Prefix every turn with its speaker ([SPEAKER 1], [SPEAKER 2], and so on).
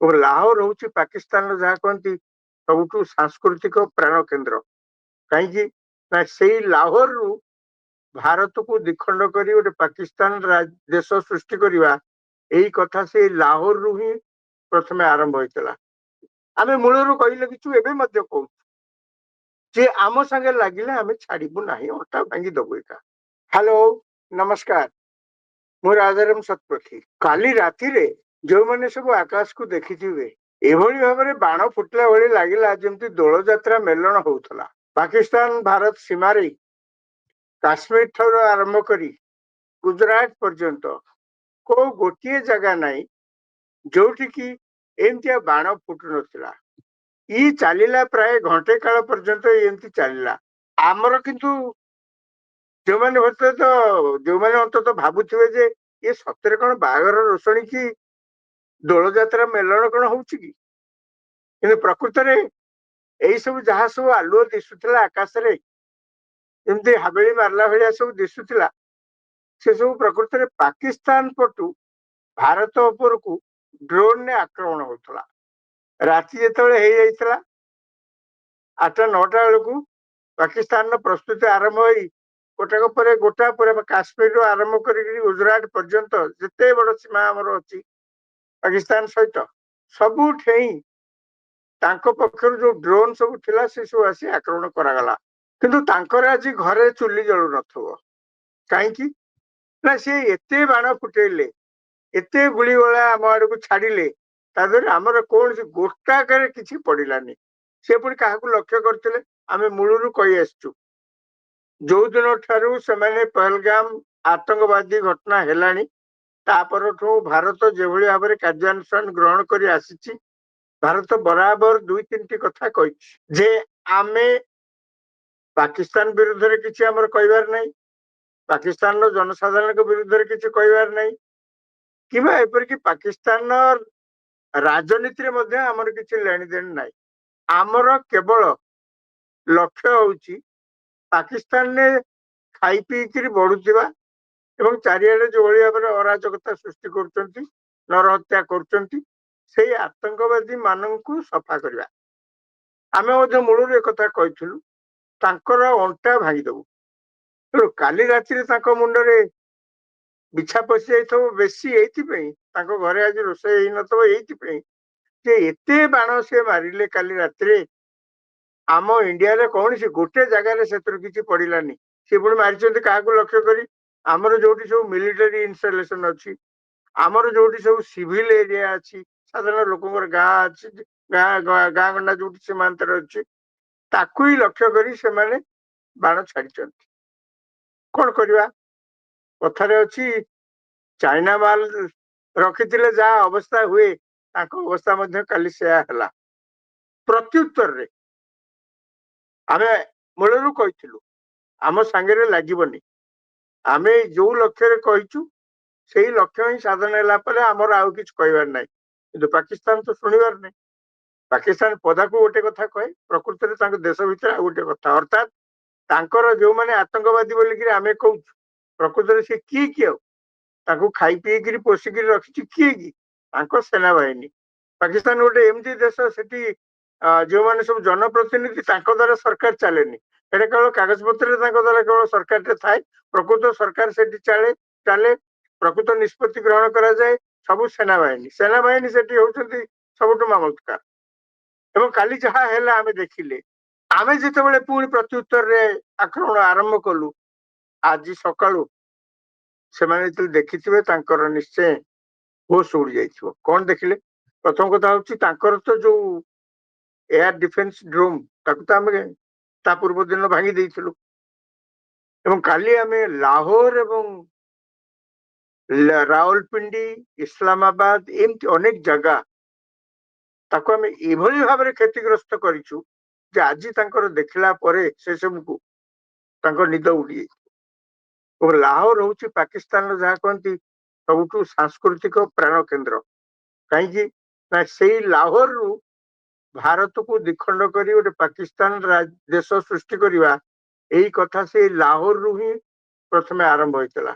[SPEAKER 1] ଲାହୋର ହଉଛି ପାକିସ୍ତାନର ଯାହା କହନ୍ତି ସବୁଠୁ ସାଂସ୍କୃତିକ ପ୍ରାଣ କେନ୍ଦ୍ର। କାହିଁକି ନା ସେଇ ଲାହୋରରୁ ଭାରତକୁ ଦ୍ୱିଖଣ୍ଡ କରି ଗୋଟେ ପାକିସ୍ତାନ ଦେଶ ସୃଷ୍ଟି କରିବା, ଏଇ କଥା ସେଇ ଲାହୋରରୁ ହିଁ ପ୍ରଥମେ ଆରମ୍ଭ ହେଇଥିଲା। ଆମେ ମୂଳରୁ କହିଲେ କିଛି ଏବେ ମଧ୍ୟ କହୁଛୁ ଯେ ଆମ ସାଙ୍ଗେ ଲାଗିଲେ ଆମେ ଛାଡିବୁ ନାହିଁ, ଅଣ୍ଟା ଭାଙ୍ଗି ଦବୁ ଏକା। ହ୍ୟାଲୋ, ନମସ୍କାର, ମୁଁ ରାଜାରାମ ଶତପଥୀ। କାଲି ରାତିରେ ଯୋଉମାନେ ସବୁ ଆକାଶକୁ ଦେଖିଥିବେ, ଏଭଳି ଭାବରେ ବାଣ ଫୁଟିଲା ଭଳି ଲାଗିଲା ଯେମିତି ଦୋଳଯାତ୍ରା ମେଲଣ ହଉଥିଲା। ପାକିସ୍ତାନ ଭାରତ ସୀମାରେ କାଶ୍ମୀର ଠାରୁ ଆରମ୍ଭ କରି ଗୁଜରାଟ ପର୍ଯ୍ୟନ୍ତ କୋଉ ଗୋଟିଏ ଜାଗା ନାହିଁ ଯୋଉଠିକି ଏମିତିଆ ବାଣ ଫୁଟୁ ନଥିଲା। ଇ ଚାଲିଲା ପ୍ରାୟ ଘଣ୍ଟେ କାଳ ପର୍ଯ୍ୟନ୍ତ ଏମିତି ଚାଲିଲା। ଆମର କିନ୍ତୁ ଯୋଉମାନେ ଅନ୍ତତଃ ଭାବୁଥିବେ ଯେ ଇଏ ସତରେ କଣ ବାହାଘର ରୋଷଣୀ କି ଦୋଳଯାତ୍ରା ମେଲଣ କଣ ହଉଛି କି, କିନ୍ତୁ ପ୍ରକୃତରେ ଏଇ ସବୁ ଯାହା ସବୁ ଆଲୁଅ ଦିଶୁଥିଲା ଆକାଶରେ, ଯେମିତି ହାବେଳି ମାରିଲା ଭଳିଆ ସବୁ ଦିଶୁଥିଲା, ସେ ସବୁ ପ୍ରକୃତରେ ପାକିସ୍ତାନ ପଟୁ ଭାରତ ଉପରକୁ ଡ୍ରୋନରେ ଆକ୍ରମଣ ହଉଥିଲା। ରାତି ଯେତେବେଳେ ହେଇଯାଇଥିଲା 8-9ଟା ବେଳକୁ ପାକିସ୍ତାନର ପ୍ରସ୍ତୁତି ଆରମ୍ଭ ହେଇ ଗୋଟାକ ପରେ ଗୋଟା ପରେ କାଶ୍ମୀରରୁ ଆରମ୍ଭ କରିକି ଗୁଜରାଟ ପର୍ଯ୍ୟନ୍ତ ଯେତେ ବଡ ସୀମା ଆମର ଅଛି ପାକିସ୍ତାନ ସହିତ, ସବୁଠେଇଁ ତାଙ୍କ ପକ୍ଷରୁ ଯୋଉ ଡ୍ରୋନ ସବୁ ଥିଲା ସେ ସବୁ ଆସି ଆକ୍ରମଣ କରାଗଲା। କିନ୍ତୁ ତାଙ୍କର ଆଜି ଘରେ ଚୁଲି ଜଳୁ ନଥିବ। କାହିଁକି ନା ସେ ଏତେ ବାଣ ଫୁଟେଇଲେ, ଏତେ ଗୁଳିଗୋଳା ଆମ ଆଡକୁ ଛାଡିଲେ, ତା ଦେହରେ ଆମର କୌଣସି ଗୋଟାକରେ କିଛି ପଡିଲାନି। ସେ ପୁଣି କାହାକୁ ଲକ୍ଷ୍ୟ କରିଥିଲେ ଆମେ ମୂଳରୁ କହି ଆସିଛୁ। ଯୋଉ ଦିନ ଠାରୁ ସେମାନେ ପହଲଗାମ ଆତଙ୍କବାଦୀ ଘଟଣା ହେଲାଣି, ତା ପରଠୁ ଭାରତ ଯେଭଳି ଭାବରେ କାର୍ଯ୍ୟାନୁଷ୍ଠାନ ଗ୍ରହଣ କରି ଆସିଛି, ଭାରତ ବରାବର 2-3ଟି କଥା କହିଛି ଯେ ଆମେ ପାକିସ୍ତାନ ବିରୁଦ୍ଧରେ କିଛି ଆମର କହିବାର ନାହିଁ, ପାକିସ୍ତାନର ଜନସାଧାରଣଙ୍କ ବିରୁଦ୍ଧରେ କିଛି କହିବାର ନାହିଁ, କିମ୍ବା ଏପରିକି ପାକିସ୍ତାନର ରାଜନୀତିରେ ମଧ୍ୟ ଆମର କିଛି ଲେଣଦେଣ ନାହିଁ। ଆମର କେବଳ ଲକ୍ଷ୍ୟ ହଉଛି ପାକିସ୍ତାନରେ ଖାଇ ପିଇକିରି ବଢୁଥିବା ଏବଂ ଚାରିଆଡେ ଯୋଉଭଳି ଭାବରେ ଅରାଜକତା ସୃଷ୍ଟି କରୁଛନ୍ତି, ନରହତ୍ୟା କରୁଛନ୍ତି, ସେଇ ଆତଙ୍କବାଦୀ ମାନଙ୍କୁ ସଫା କରିବା। ଆମେ ମଧ୍ୟ ମୂଳରୁ ଏକଥା କହିଥିଲୁ, ତାଙ୍କର ଅଣ୍ଟା ଭାଙ୍ଗିଦବୁ। ତେଣୁ କାଲି ରାତିରେ ତାଙ୍କ ମୁଣ୍ଡରେ ବିଛା ପଶି ଯାଇଥିବ ବେଶୀ ଏଇଥିପାଇଁ, ତାଙ୍କ ଘରେ ଆଜି ରୋଷେଇ ହେଇନଥିବ ଏଇଥିପାଇଁ ଯେ ଏତେ ବାଣ ସେ ମାରିଲେ କାଲି ରାତିରେ, ଆମ ଇଣ୍ଡିଆରେ କୌଣସି ଗୋଟେ ଜାଗାରେ ସେଥିରୁ କିଛି ପଡିଲାନି। ସେ ପୁଣି ମାରିଛନ୍ତି କାହାକୁ ଲକ୍ଷ୍ୟ କରି? ଆମର ଯୋଉଠି ସବୁ ମିଲିଟାରୀ ଇନଷ୍ଟଲେସନ ଅଛି, ଆମର ଯୋଉଠି ସବୁ ସିଭିଲ ଏରିଆ ଅଛି, ସାଧାରଣ ଲୋକଙ୍କର ଗାଁ ଅଛି, ଗାଁ ଗଣ୍ଡା ଯୋଉଠି ସୀମାନ୍ତରେ ଅଛି, ତାକୁ ହିଁ ଲକ୍ଷ୍ୟ କରି ସେମାନେ ବାଣ ଛାଡିଛନ୍ତି। କଣ କରିବା? କଥାରେ ଅଛି ଚାଇନା ମାଲ ରଖିଥିଲେ ଯାହା ଅବସ୍ଥା ହୁଏ, ତାଙ୍କ ଅବସ୍ଥା ମଧ୍ୟ କାଲି ସେୟା ହେଲା। ପ୍ରତ୍ୟୁତ୍ତରରେ ଆମେ ମୂଳରୁ କହିଥିଲୁ ଆମ ସାଙ୍ଗରେ ଲାଗିବନି। ଆମେ ଯୋଉ ଲକ୍ଷ୍ୟରେ କହିଛୁ ସେଇ ଲକ୍ଷ୍ୟ ହିଁ ସାଧନ ହେଲା ପରେ ଆମର ଆଉ କିଛି କହିବାର ନାହିଁ। କିନ୍ତୁ ପାକିସ୍ତାନ ତ ଶୁଣିବାର ନାହିଁ। ପାକିସ୍ତାନ ପଦାକୁ ଗୋଟେ କଥା କହେ, ପ୍ରକୃତରେ ତାଙ୍କ ଦେଶ ଭିତରେ ଆଉ ଗୋଟେ କଥା। ଅର୍ଥାତ୍ ତାଙ୍କର ଯୋଉମାନେ ଆତଙ୍କବାଦୀ ବୋଲିକିରି ଆମେ କହୁଛୁ, ପ୍ରକୃତରେ ସେ କିଏ ଆଉ? ତାଙ୍କୁ ଖାଇ ପିଇକିରି ପୋଷିକିରି ରଖିଛି କିଏ କି? ତାଙ୍କ ସେନାବାହିନୀ। ପାକିସ୍ତାନ ଗୋଟେ ଏମିତି ଦେଶ, ସେଠି ଯୋଉମାନେ ସବୁ ଜନପ୍ରତିନିଧି, ତାଙ୍କ ଦ୍ଵାରା ସରକାର ଚାଲେନି। ଏଟା କେବଳ କାଗଜ ପତ୍ରରେ ତାଙ୍କ ଦ୍ଵାରା କେବଳ ସରକାରଟେ ଥାଏ। ପ୍ରକୃତ ସରକାର ସେଠି ଚାଲେ, ପ୍ରକୃତ ନିଷ୍ପତ୍ତି ଗ୍ରହଣ କରାଯାଏ ସବୁ ସେନାବାହିନୀ ସେଠି ହଉଛନ୍ତି ସବୁଠୁ ମାମଲତକାର। ଏବଂ କାଲି ଯାହା ହେଲା ଆମେ ଦେଖିଲେ। ଆମେ ଯେତେବେଳେ ପୁଣି ପ୍ରତ୍ୟୁତ୍ତରରେ ଆକ୍ରମଣ ଆରମ୍ଭ କଲୁ, ଆଜି ସକାଳୁ ସେମାନେ ଯେତେବେଳେ ଦେଖିଥିବେ ତାଙ୍କର ନିଶ୍ଚୟ ହୋସ ଉଡି ଯାଇଥିବ। କଣ ଦେଖିଲେ? ପ୍ରଥମ କଥା ହଉଛି ତାଙ୍କର ତ ଯୋଉ ଏୟାର ଡିଫେନ୍ସ ଡ୍ରୋନ୍, ତାକୁ ତ ଆମେ ତା ପୂର୍ବ ଦିନ ଭାଙ୍ଗି ଦେଇଥିଲୁ। ଏବଂ କାଲି ଆମେ ଲାହୋର ଏବଂ ରାଉଲପିଣ୍ଡି, ଇସଲାମାବାଦ, ଏମିତି ଅନେକ ଜାଗା ତାକୁ ଆମେ ଏଭଳି ଭାବରେ କ୍ଷତିଗ୍ରସ୍ତ କରିଛୁ ଯେ ଆଜି ତାଙ୍କର ଦେଖିଲା ପରେ ସେ ସବୁକୁ ତାଙ୍କ ନିଦ ଉଡିଯାଇଛି। ଏବଂ ଲାହୋର ହଉଛି ପାକିସ୍ତାନର ଯାହା କହନ୍ତି ସବୁଠୁ ସାଂସ୍କୃତିକ ପ୍ରାଣ କେନ୍ଦ୍ର। କାହିଁକି ନା ସେଇ ଲାହୋରରୁ ଭାରତକୁ ଦ୍ୱିଖଣ୍ଡ କରି ଗୋଟେ ପାକିସ୍ତାନ ଦେଶ ସୃଷ୍ଟି କରିବା, ଏଇ କଥା ସେଇ ଲାହୋରରୁ ହିଁ ପ୍ରଥମେ ଆରମ୍ଭ ହେଇଥିଲା।